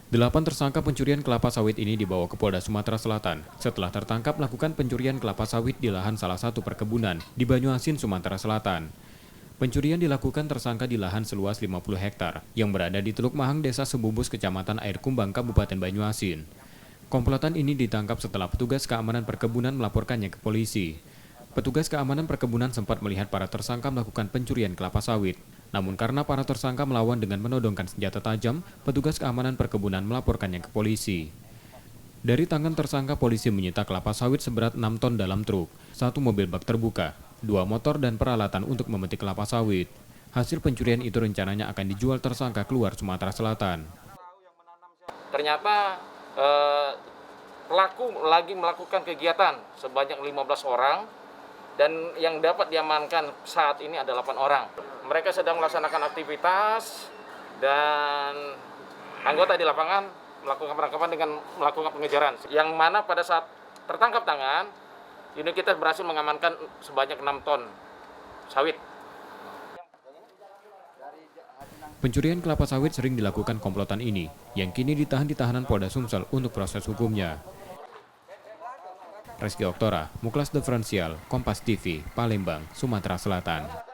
8 tersangka pencurian kelapa sawit ini dibawa ke Polda Sumatera Selatan setelah tertangkap melakukan pencurian kelapa sawit di lahan salah satu perkebunan di Banyuasin, Sumatera Selatan. Pencurian dilakukan tersangka di lahan seluas 50 hektar yang berada di Teluk Mahang, Desa Sebubus, Kecamatan Air Kumbang, Kabupaten Banyuasin. Komplotan ini ditangkap setelah petugas keamanan perkebunan melaporkannya ke polisi. Petugas keamanan perkebunan sempat melihat para tersangka melakukan pencurian kelapa sawit. Namun karena para tersangka melawan dengan menodongkan senjata tajam, petugas keamanan perkebunan melaporkannya ke polisi. Dari tangan tersangka, polisi menyita kelapa sawit seberat 6 ton dalam truk, 1 mobil bak terbuka, 2 motor dan peralatan untuk memetik kelapa sawit. Hasil pencurian itu rencananya akan dijual tersangka keluar Sumatera Selatan. Ternyata pelaku lagi melakukan kegiatan sebanyak 15 orang dan yang dapat diamankan saat ini ada 8 orang. Mereka sedang melaksanakan aktivitas dan anggota di lapangan melakukan penangkapan dengan melakukan pengejaran. Yang mana pada saat tertangkap tangan, unit kita berhasil mengamankan sebanyak 6 ton sawit. Pencurian kelapa sawit sering dilakukan komplotan ini, yang kini ditahan di tahanan Polda Sumsel untuk proses hukumnya. Reski Oktora, Muklas Diferensial, Kompas TV, Palembang, Sumatera Selatan.